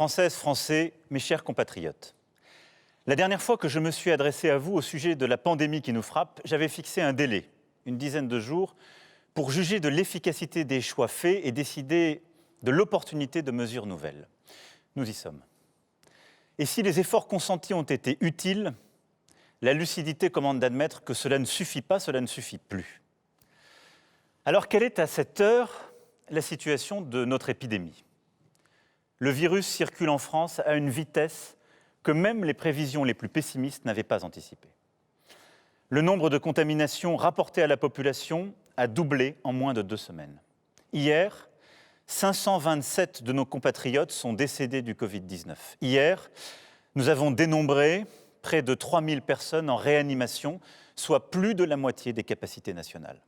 Françaises, Français, mes chers compatriotes. La dernière fois que je me suis adressé à vous au sujet de la pandémie qui nous frappe, j'avais fixé un délai, une dizaine de jours, pour juger de l'efficacité des choix faits et décider de l'opportunité de mesures nouvelles. Nous y sommes. Et si les efforts consentis ont été utiles, la lucidité commande d'admettre que cela ne suffit pas, cela ne suffit plus. Alors quelle est à cette heure la situation de notre épidémie ? Le virus circule en France à une vitesse que même les prévisions les plus pessimistes n'avaient pas anticipée. Le nombre de contaminations rapportées à la population a doublé en moins de 2 semaines. Hier, 527 de nos compatriotes sont décédés du Covid-19. Hier, nous avons dénombré près de 3000 personnes en réanimation, soit plus de la moitié des capacités nationales.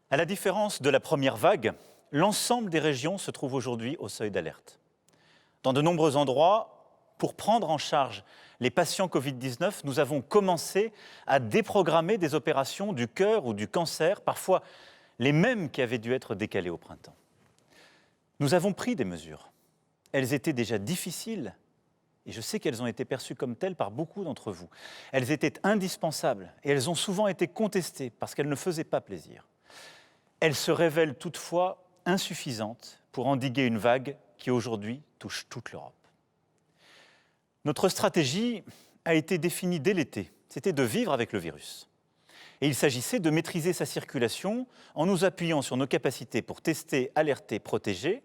À la différence de la première vague, l'ensemble des régions se trouve aujourd'hui au seuil d'alerte. Dans de nombreux endroits, pour prendre en charge les patients Covid-19, nous avons commencé à déprogrammer des opérations du cœur ou du cancer, parfois les mêmes qui avaient dû être décalées au printemps. Nous avons pris des mesures. Elles étaient déjà difficiles, et je sais qu'elles ont été perçues comme telles par beaucoup d'entre vous. Elles étaient indispensables, et elles ont souvent été contestées parce qu'elles ne faisaient pas plaisir. Elles se révèlent toutefois insuffisantes pour endiguer une vague qui aujourd'hui touche toute l'Europe. Notre stratégie a été définie dès l'été, c'était de vivre avec le virus. Et il s'agissait de maîtriser sa circulation en nous appuyant sur nos capacités pour tester, alerter, protéger,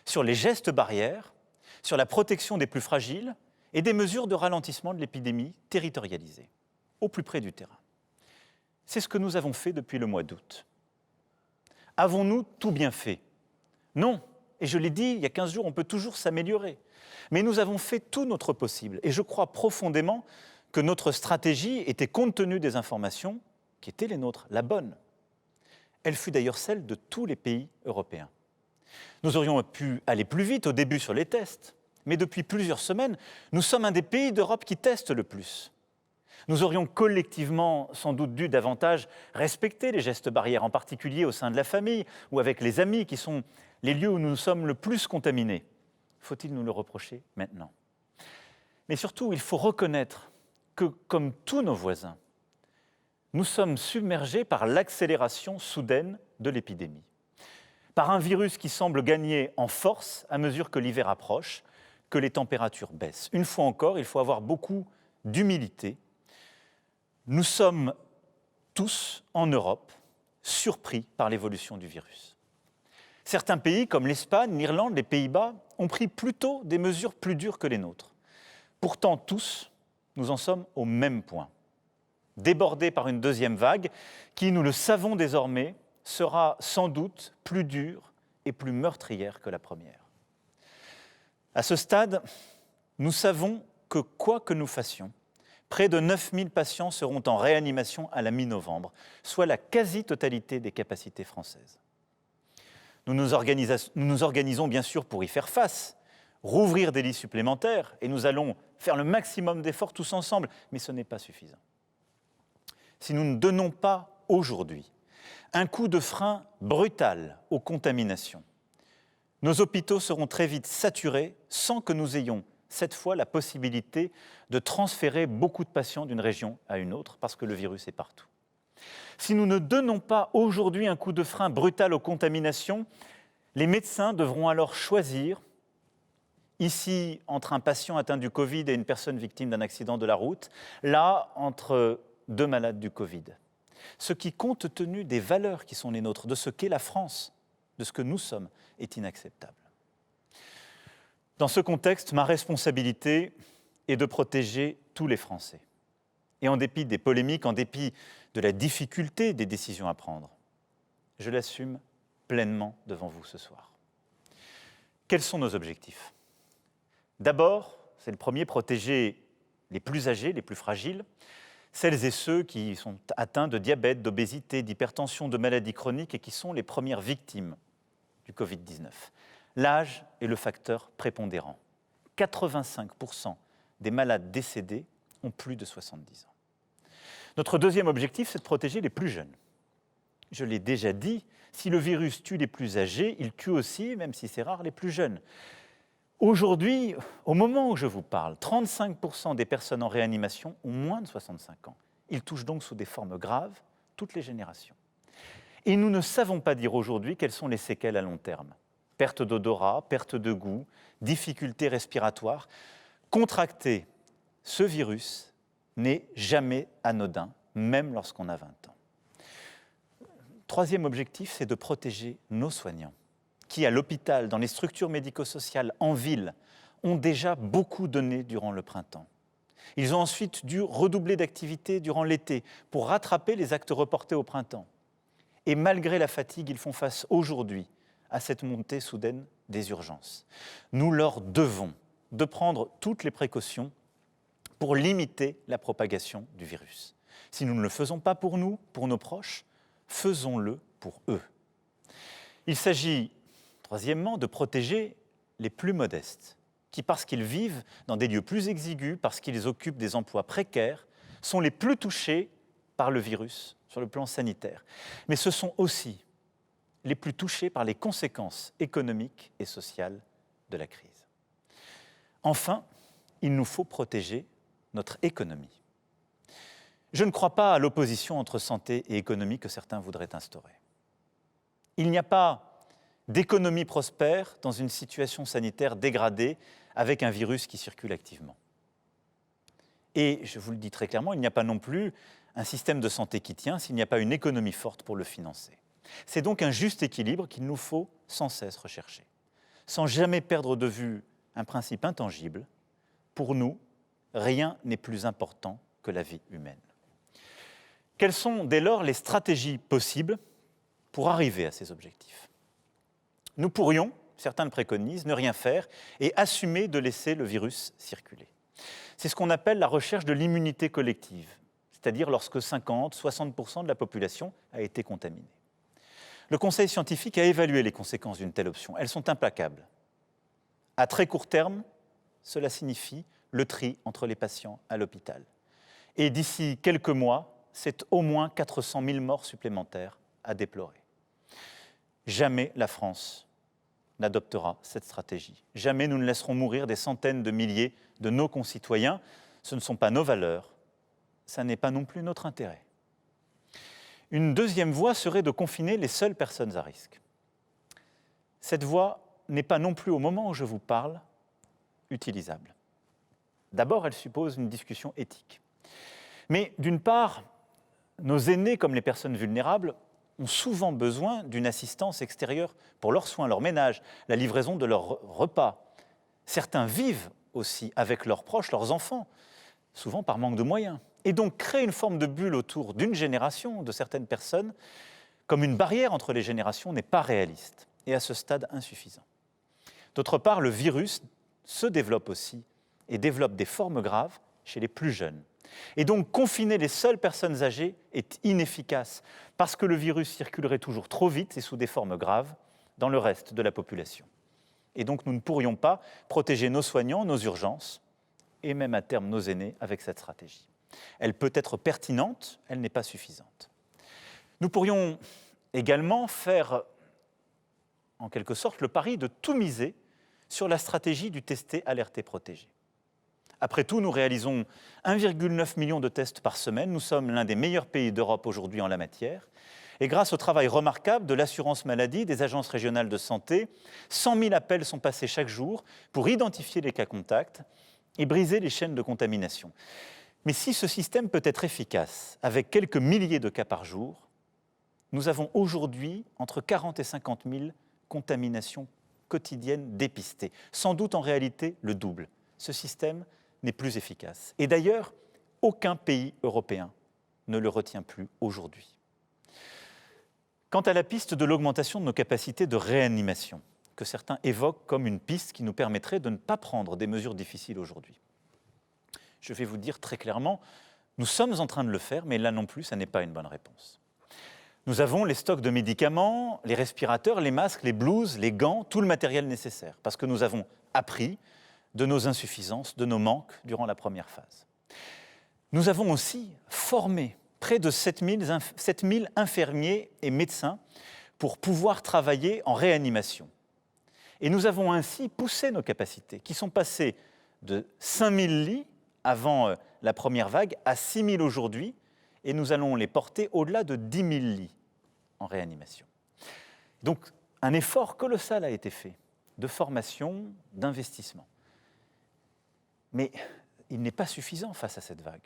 sur les gestes barrières, sur la protection des plus fragiles et des mesures de ralentissement de l'épidémie territorialisées, au plus près du terrain. C'est ce que nous avons fait depuis le mois d'août. Avons-nous tout bien fait ? Non. Et je l'ai dit, il y a 15 jours, on peut toujours s'améliorer. Mais nous avons fait tout notre possible. Et je crois profondément que notre stratégie était, compte tenu des informations qui étaient les nôtres, la bonne. Elle fut d'ailleurs celle de tous les pays européens. Nous aurions pu aller plus vite au début sur les tests. Mais depuis plusieurs semaines, nous sommes un des pays d'Europe qui testent le plus. Nous aurions collectivement sans doute dû davantage respecter les gestes barrières, en particulier au sein de la famille ou avec les amis, qui sont les lieux où nous sommes le plus contaminés. Faut-il nous le reprocher maintenant ? Mais surtout, il faut reconnaître que, comme tous nos voisins, nous sommes submergés par l'accélération soudaine de l'épidémie. Par un virus qui semble gagner en force à mesure que l'hiver approche, que les températures baissent. Une fois encore, il faut avoir beaucoup d'humilité. Nous sommes tous, en Europe, surpris par l'évolution du virus. Certains pays, comme l'Espagne, l'Irlande, les Pays-Bas, ont pris plutôt des mesures plus dures que les nôtres. Pourtant, tous, nous en sommes au même point. Débordés par une deuxième vague qui, nous le savons désormais, sera sans doute plus dure et plus meurtrière que la première. À ce stade, nous savons que quoi que nous fassions, près de 9000 patients seront en réanimation à la mi-novembre, soit la quasi-totalité des capacités françaises. Nous nous organisons bien sûr pour y faire face, rouvrir des lits supplémentaires, et nous allons faire le maximum d'efforts tous ensemble, mais ce n'est pas suffisant. Si nous ne donnons pas aujourd'hui un coup de frein brutal aux contaminations, nos hôpitaux seront très vite saturés sans que nous ayons cette fois la possibilité de transférer beaucoup de patients d'une région à une autre parce que le virus est partout. Si nous ne donnons pas aujourd'hui un coup de frein brutal aux contaminations, les médecins devront alors choisir, ici entre un patient atteint du Covid et une personne victime d'un accident de la route, là entre 2 malades du Covid. Ce qui, compte tenu des valeurs qui sont les nôtres, de ce qu'est la France, de ce que nous sommes, est inacceptable. Dans ce contexte, ma responsabilité est de protéger tous les Français. Et en dépit des polémiques, en dépit de la difficulté des décisions à prendre, je l'assume pleinement devant vous ce soir. Quels sont nos objectifs ? D'abord, c'est le premier, protéger les plus âgés, les plus fragiles, celles et ceux qui sont atteints de diabète, d'obésité, d'hypertension, de maladies chroniques et qui sont les premières victimes du Covid-19. L'âge est le facteur prépondérant. 85% des malades décédés ont plus de 70 ans. Notre deuxième objectif, c'est de protéger les plus jeunes. Je l'ai déjà dit, si le virus tue les plus âgés, il tue aussi, même si c'est rare, les plus jeunes. Aujourd'hui, au moment où je vous parle, 35% des personnes en réanimation ont moins de 65 ans. Ils touchent donc sous des formes graves toutes les générations. Et nous ne savons pas dire aujourd'hui quelles sont les séquelles à long terme. Perte d'odorat, perte de goût, difficultés respiratoires. Contracter ce virus n'est jamais anodin, même lorsqu'on a 20 ans. Troisième objectif, c'est de protéger nos soignants, qui à l'hôpital, dans les structures médico-sociales, en ville, ont déjà beaucoup donné durant le printemps. Ils ont ensuite dû redoubler d'activité durant l'été pour rattraper les actes reportés au printemps. Et malgré la fatigue, ils font face aujourd'hui à cette montée soudaine des urgences. Nous leur devons de prendre toutes les précautions pour limiter la propagation du virus. Si nous ne le faisons pas pour nous, pour nos proches, faisons-le pour eux. Il s'agit, troisièmement, de protéger les plus modestes, qui, parce qu'ils vivent dans des lieux plus exigus, parce qu'ils occupent des emplois précaires, sont les plus touchés par le virus sur le plan sanitaire. Mais ce sont aussi les plus touchés par les conséquences économiques et sociales de la crise. Enfin, il nous faut protéger notre économie. Je ne crois pas à l'opposition entre santé et économie que certains voudraient instaurer. Il n'y a pas d'économie prospère dans une situation sanitaire dégradée avec un virus qui circule activement. Et je vous le dis très clairement, il n'y a pas non plus un système de santé qui tient s'il n'y a pas une économie forte pour le financer. C'est donc un juste équilibre qu'il nous faut sans cesse rechercher, sans jamais perdre de vue un principe intangible. Pour nous, rien n'est plus important que la vie humaine. Quelles sont dès lors les stratégies possibles pour arriver à ces objectifs ? Nous pourrions, certains le préconisent, ne rien faire et assumer de laisser le virus circuler. C'est ce qu'on appelle la recherche de l'immunité collective, c'est-à-dire lorsque 50-60% de la population a été contaminée. Le Conseil scientifique a évalué les conséquences d'une telle option. Elles sont implacables. À très court terme, cela signifie le tri entre les patients à l'hôpital. Et d'ici quelques mois, c'est au moins 400 000 morts supplémentaires à déplorer. Jamais la France n'adoptera cette stratégie. Jamais nous ne laisserons mourir des centaines de milliers de nos concitoyens. Ce ne sont pas nos valeurs, ça n'est pas non plus notre intérêt. Une deuxième voie serait de confiner les seules personnes à risque. Cette voie n'est pas non plus, au moment où je vous parle, utilisable. D'abord, elle suppose une discussion éthique. Mais d'une part, nos aînés, comme les personnes vulnérables, ont souvent besoin d'une assistance extérieure pour leurs soins, leur ménage, la livraison de leurs repas. Certains vivent aussi avec leurs proches, leurs enfants, souvent par manque de moyens. Et donc créer une forme de bulle autour d'une génération, de certaines personnes, comme une barrière entre les générations, n'est pas réaliste et à ce stade insuffisant. D'autre part, le virus se développe aussi et développe des formes graves chez les plus jeunes. Et donc, confiner les seules personnes âgées est inefficace parce que le virus circulerait toujours trop vite et sous des formes graves dans le reste de la population. Et donc, nous ne pourrions pas protéger nos soignants, nos urgences et même à terme nos aînés avec cette stratégie. Elle peut être pertinente, elle n'est pas suffisante. Nous pourrions également faire, en quelque sorte, le pari de tout miser sur la stratégie du tester, alerter, protéger. Après tout, nous réalisons 1,9 million de tests par semaine. Nous sommes l'un des meilleurs pays d'Europe aujourd'hui en la matière. Et grâce au travail remarquable de l'assurance maladie, des agences régionales de santé, 100 000 appels sont passés chaque jour pour identifier les cas contacts et briser les chaînes de contamination. Mais si ce système peut être efficace avec quelques milliers de cas par jour, nous avons aujourd'hui entre 40 et 50 000 contaminations quotidiennes dépistées, sans doute en réalité le double. Ce système n'est plus efficace. Et d'ailleurs, aucun pays européen ne le retient plus aujourd'hui. Quant à la piste de l'augmentation de nos capacités de réanimation, que certains évoquent comme une piste qui nous permettrait de ne pas prendre des mesures difficiles aujourd'hui, je vais vous dire très clairement, nous sommes en train de le faire, mais là non plus, ça n'est pas une bonne réponse. Nous avons les stocks de médicaments, les respirateurs, les masques, les blouses, les gants, tout le matériel nécessaire, parce que nous avons appris de nos insuffisances, de nos manques durant la première phase. Nous avons aussi formé près de 7 000 infirmiers et médecins pour pouvoir travailler en réanimation. Et nous avons ainsi poussé nos capacités, qui sont passées de 5000 lits avant la première vague à 6000 aujourd'hui, et nous allons les porter au-delà de 10 000 lits en réanimation. Donc, un effort colossal a été fait de formation, d'investissement. Mais il n'est pas suffisant face à cette vague.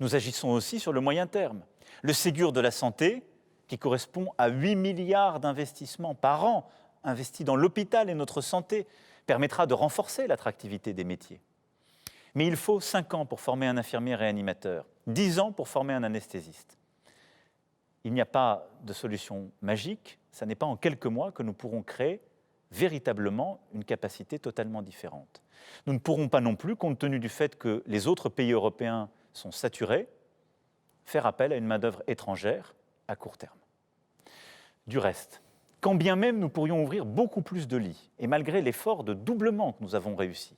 Nous agissons aussi sur le moyen terme. Le Ségur de la santé, qui correspond à 8 milliards d'investissements par an investis dans l'hôpital et notre santé, permettra de renforcer l'attractivité des métiers. Mais il faut 5 ans pour former un infirmier réanimateur, 10 ans pour former un anesthésiste. Il n'y a pas de solution magique, ce n'est pas en quelques mois que nous pourrons créer véritablement une capacité totalement différente. Nous ne pourrons pas non plus, compte tenu du fait que les autres pays européens sont saturés, faire appel à une main-d'œuvre étrangère à court terme. Du reste, quand bien même nous pourrions ouvrir beaucoup plus de lits, et malgré l'effort de doublement que nous avons réussi,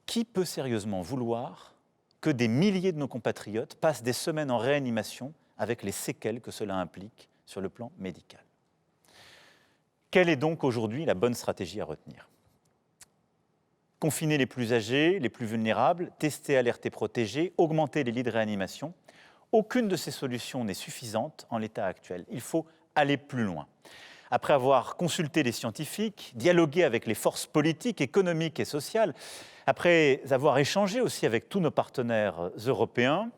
qui peut sérieusement vouloir que des milliers de nos compatriotes passent des semaines en réanimation avec les séquelles que cela implique sur le plan médical? Quelle est donc aujourd'hui la bonne stratégie à retenir? Confiner les plus âgés, les plus vulnérables, tester, alerter, protéger, augmenter les lits de réanimation. Aucune de ces solutions n'est suffisante en l'état actuel. Il faut aller plus loin. Après avoir consulté les scientifiques, dialogué avec les forces politiques, économiques et sociales, après avoir échangé aussi avec tous nos partenaires européens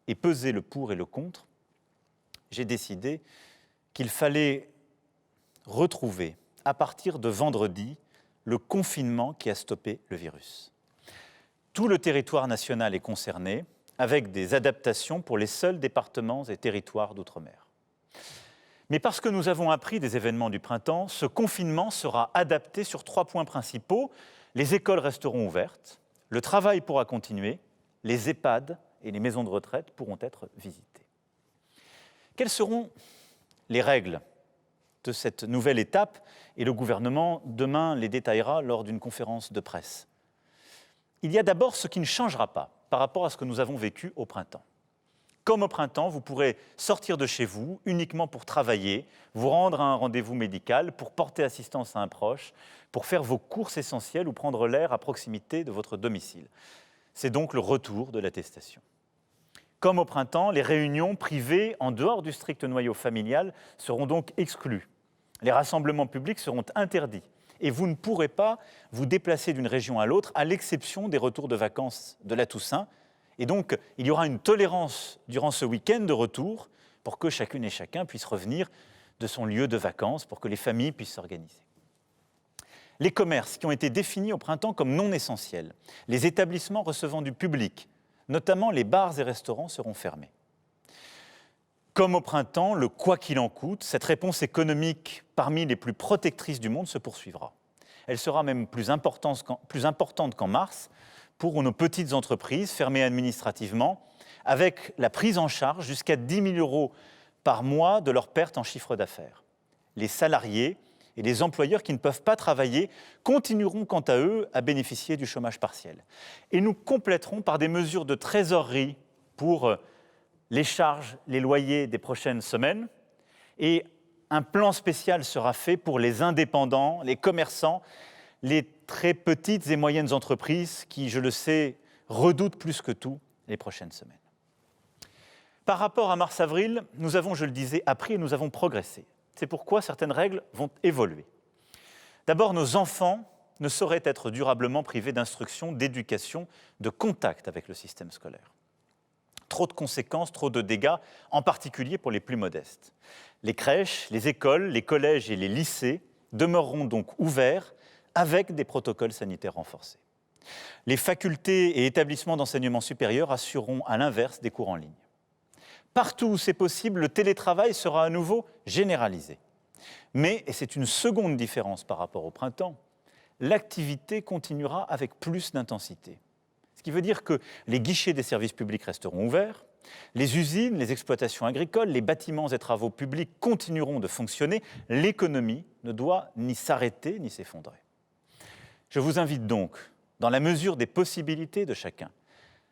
et pesé le pour et le contre, j'ai décidé qu'il fallait retrouver, à partir de vendredi, le confinement qui a stoppé le virus. Tout le territoire national est concerné, avec des adaptations pour les seuls départements et territoires d'outre-mer. Mais parce que nous avons appris des événements du printemps, ce confinement sera adapté sur 3 points principaux. Les écoles resteront ouvertes, le travail pourra continuer, les EHPAD et les maisons de retraite pourront être visitées. Quelles seront les règles de cette nouvelle étape? Et le gouvernement, demain, les détaillera lors d'une conférence de presse. Il y a d'abord ce qui ne changera pas par rapport à ce que nous avons vécu au printemps. Comme au printemps, vous pourrez sortir de chez vous uniquement pour travailler, vous rendre à un rendez-vous médical, pour porter assistance à un proche, pour faire vos courses essentielles ou prendre l'air à proximité de votre domicile. C'est donc le retour de l'attestation. Comme au printemps, les réunions privées en dehors du strict noyau familial seront donc exclues. Les rassemblements publics seront interdits et vous ne pourrez pas vous déplacer d'une région à l'autre, à l'exception des retours de vacances de la Toussaint. Et donc, il y aura une tolérance durant ce week-end de retour pour que chacune et chacun puisse revenir de son lieu de vacances, pour que les familles puissent s'organiser. Les commerces qui ont été définis au printemps comme non essentiels, les établissements recevant du public, notamment les bars et restaurants, seront fermés. Comme au printemps, le « quoi qu'il en coûte », cette réponse économique parmi les plus protectrices du monde se poursuivra. Elle sera même plus importante qu'en mars pour nos petites entreprises fermées administrativement, avec la prise en charge jusqu'à 10 000 € par mois de leurs pertes en chiffre d'affaires. Les salariés et les employeurs qui ne peuvent pas travailler continueront quant à eux à bénéficier du chômage partiel. Et nous compléterons par des mesures de trésorerie pour les charges, les loyers des prochaines semaines. Et un plan spécial sera fait pour les indépendants, les commerçants, les très petites et moyennes entreprises qui, je le sais, redoutent plus que tout les prochaines semaines. Par rapport à mars-avril, nous avons, je le disais, appris et nous avons progressé. C'est pourquoi certaines règles vont évoluer. D'abord, nos enfants ne sauraient être durablement privés d'instruction, d'éducation, de contact avec le système scolaire. Trop de conséquences, trop de dégâts, en particulier pour les plus modestes. Les crèches, les écoles, les collèges et les lycées demeureront donc ouverts avec des protocoles sanitaires renforcés. Les facultés et établissements d'enseignement supérieur assureront à l'inverse des cours en ligne. Partout où c'est possible, le télétravail sera à nouveau généralisé. Mais, et c'est une seconde différence par rapport au printemps, l'activité continuera avec plus d'intensité. Ce qui veut dire que les guichets des services publics resteront ouverts, les usines, les exploitations agricoles, les bâtiments et travaux publics continueront de fonctionner, l'économie ne doit ni s'arrêter ni s'effondrer. Je vous invite donc, dans la mesure des possibilités de chacun,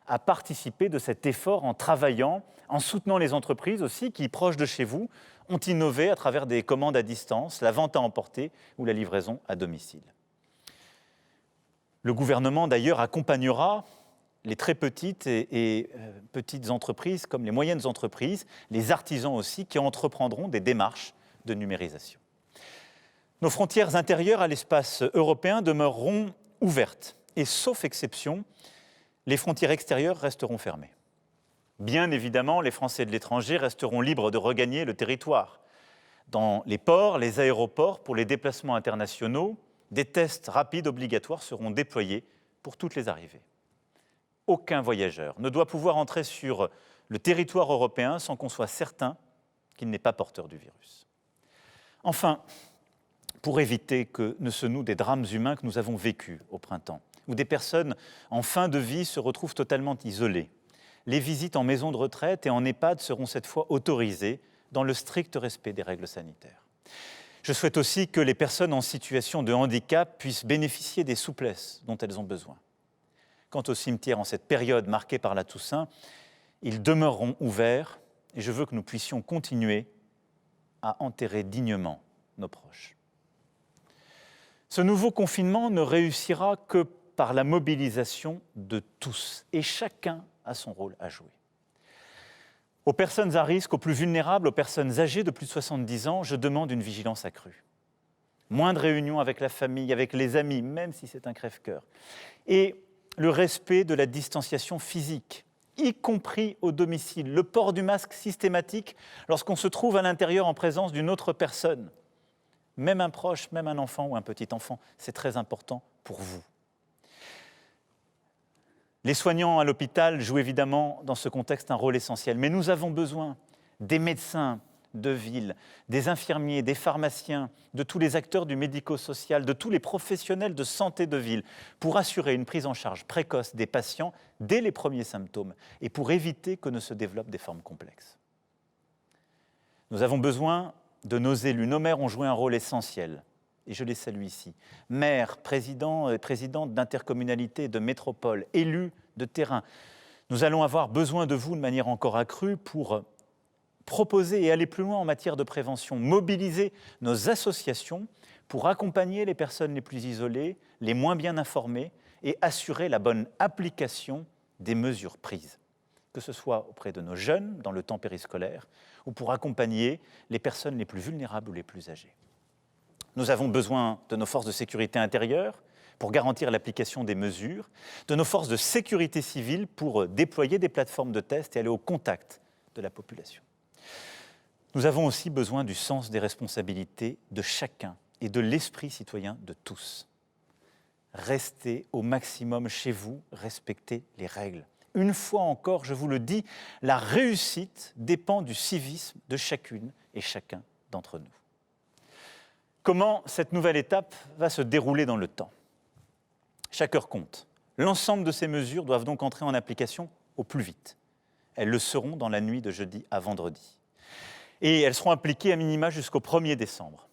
à participer de cet effort en travaillant, en soutenant les entreprises aussi qui, proches de chez vous, ont innové à travers des commandes à distance, la vente à emporter ou la livraison à domicile. Le gouvernement, d'ailleurs, accompagnera les très petites et petites entreprises comme les moyennes entreprises, les artisans aussi, qui entreprendront des démarches de numérisation. Nos frontières intérieures à l'espace européen demeureront ouvertes et, sauf exception, les frontières extérieures resteront fermées. Bien évidemment, les Français de l'étranger resteront libres de regagner le territoire. Dans les ports, les aéroports, pour les déplacements internationaux, des tests rapides obligatoires seront déployés pour toutes les arrivées. Aucun voyageur ne doit pouvoir entrer sur le territoire européen sans qu'on soit certain qu'il n'est pas porteur du virus. Enfin, pour éviter que ne se nouent des drames humains que nous avons vécus au printemps, où des personnes en fin de vie se retrouvent totalement isolées, les visites en maison de retraite et en EHPAD seront cette fois autorisées dans le strict respect des règles sanitaires. Je souhaite aussi que les personnes en situation de handicap puissent bénéficier des souplesses dont elles ont besoin. Quant aux cimetières en cette période marquée par la Toussaint, ils demeureront ouverts et je veux que nous puissions continuer à enterrer dignement nos proches. Ce nouveau confinement ne réussira que par la mobilisation de tous et chacun a son rôle à jouer. Aux personnes à risque, aux plus vulnérables, aux personnes âgées de plus de 70 ans, je demande une vigilance accrue. Moins de réunions avec la famille, avec les amis, même si c'est un crève-cœur. Et le respect de la distanciation physique, y compris au domicile. Le port du masque systématique lorsqu'on se trouve à l'intérieur en présence d'une autre personne. Même un proche, même un enfant ou un petit enfant, c'est très important pour vous. Les soignants à l'hôpital jouent évidemment dans ce contexte un rôle essentiel, mais nous avons besoin des médecins de ville, des infirmiers, des pharmaciens, de tous les acteurs du médico-social, de tous les professionnels de santé de ville pour assurer une prise en charge précoce des patients dès les premiers symptômes et pour éviter que ne se développent des formes complexes. Nous avons besoin de nos élus. Nos maires ont joué un rôle essentiel et je les salue ici. Maires, présidents et présidentes d'intercommunalités, de métropoles, élus de terrain. Nous allons avoir besoin de vous de manière encore accrue pour proposer et aller plus loin en matière de prévention, mobiliser nos associations pour accompagner les personnes les plus isolées, les moins bien informées et assurer la bonne application des mesures prises, que ce soit auprès de nos jeunes dans le temps périscolaire ou pour accompagner les personnes les plus vulnérables ou les plus âgées. Nous avons besoin de nos forces de sécurité intérieure pour garantir l'application des mesures, de nos forces de sécurité civile pour déployer des plateformes de tests et aller au contact de la population. Nous avons aussi besoin du sens des responsabilités de chacun et de l'esprit citoyen de tous. Restez au maximum chez vous, respectez les règles. Une fois encore, je vous le dis, la réussite dépend du civisme de chacune et chacun d'entre nous. Comment cette nouvelle étape va se dérouler dans le temps ? Chaque heure compte. L'ensemble de ces mesures doivent donc entrer en application au plus vite. Elles le seront dans la nuit de jeudi à vendredi. Et elles seront appliquées à minima jusqu'au 1er décembre.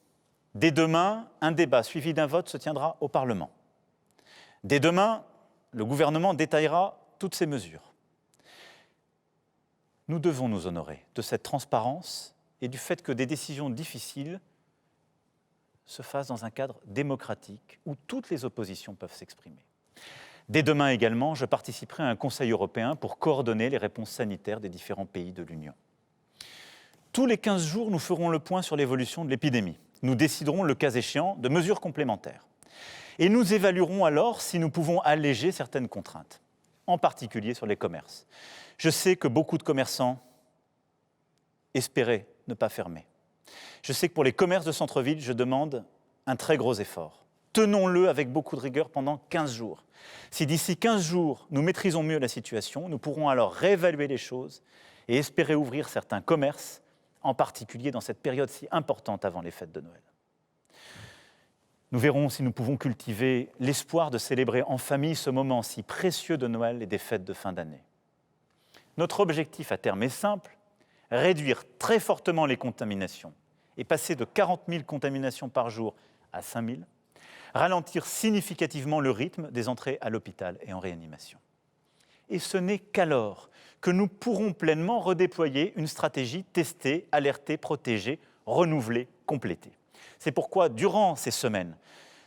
Dès demain, un débat suivi d'un vote se tiendra au Parlement. Dès demain, le gouvernement détaillera toutes ces mesures. Nous devons nous honorer de cette transparence et du fait que des décisions difficiles se fassent dans un cadre démocratique où toutes les oppositions peuvent s'exprimer. Dès demain également, je participerai à un Conseil européen pour coordonner les réponses sanitaires des différents pays de l'Union. Tous les 15 jours, nous ferons le point sur l'évolution de l'épidémie. Nous déciderons, le cas échéant, de mesures complémentaires. Et nous évaluerons alors si nous pouvons alléger certaines contraintes, en particulier sur les commerces. Je sais que beaucoup de commerçants espéraient ne pas fermer. Je sais que pour les commerces de centre-ville, je demande un très gros effort. Tenons-le avec beaucoup de rigueur pendant 15 jours. Si d'ici 15 jours, nous maîtrisons mieux la situation, nous pourrons alors réévaluer les choses et espérer ouvrir certains commerces, en particulier dans cette période si importante avant les fêtes de Noël. Nous verrons si nous pouvons cultiver l'espoir de célébrer en famille ce moment si précieux de Noël et des fêtes de fin d'année. Notre objectif à terme est simple, réduire très fortement les contaminations et passer de 40 000 contaminations par jour à 5 000, ralentir significativement le rythme des entrées à l'hôpital et en réanimation. Et ce n'est qu'alors que nous pourrons pleinement redéployer une stratégie testée, alertée, protégée, renouvelée, complétée. C'est pourquoi, durant ces semaines,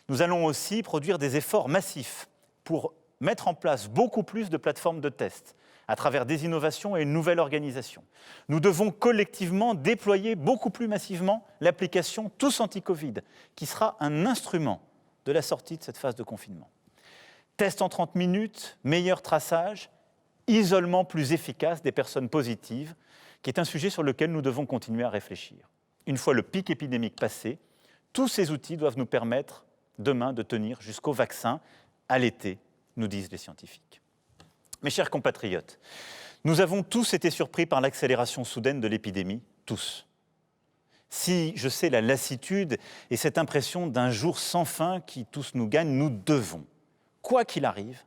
nous allons aussi produire des efforts massifs pour mettre en place beaucoup plus de plateformes de tests à travers des innovations et une nouvelle organisation. Nous devons collectivement déployer beaucoup plus massivement l'application Tous Anti-Covid, qui sera un instrument de la sortie de cette phase de confinement. Tests en 30 minutes, meilleur traçage, isolement plus efficace des personnes positives, qui est un sujet sur lequel nous devons continuer à réfléchir. Une fois le pic épidémique passé, tous ces outils doivent nous permettre demain de tenir jusqu'au vaccin, à l'été, nous disent les scientifiques. Mes chers compatriotes, nous avons tous été surpris par l'accélération soudaine de l'épidémie, tous. Si je sais la lassitude et cette impression d'un jour sans fin qui tous nous gagne, nous devons, quoi qu'il arrive,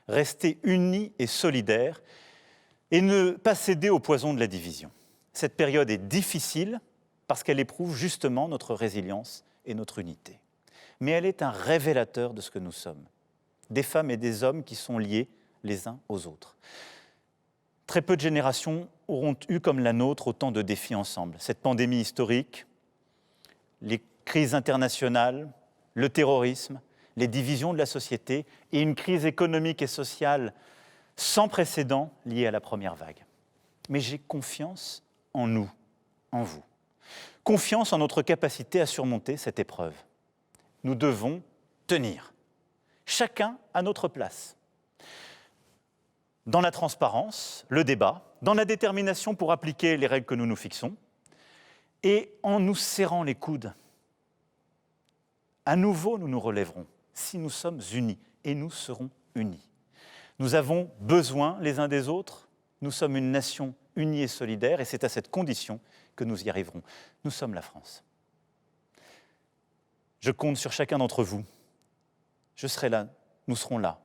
rester unis et solidaires et ne pas céder au poison de la division. Cette période est difficile parce qu'elle éprouve justement notre résilience et notre unité. Mais elle est un révélateur de ce que nous sommes, des femmes et des hommes qui sont liés les uns aux autres. Très peu de générations auront eu comme la nôtre autant de défis ensemble. Cette pandémie historique, les crises internationales, le terrorisme, les divisions de la société et une crise économique et sociale sans précédent liée à la première vague. Mais j'ai confiance en nous, en vous. Confiance en notre capacité à surmonter cette épreuve. Nous devons tenir, chacun à notre place. Dans la transparence, le débat, dans la détermination pour appliquer les règles que nous nous fixons, et en nous serrant les coudes. À nouveau, nous nous relèverons si nous sommes unis, et nous serons unis. Nous avons besoin les uns des autres, nous sommes une nation unie et solidaire, et c'est à cette condition que nous y arriverons. Nous sommes la France. Je compte sur chacun d'entre vous. Je serai là, nous serons là,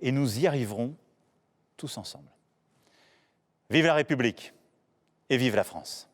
et nous y arriverons tous ensemble. Vive la République et vive la France!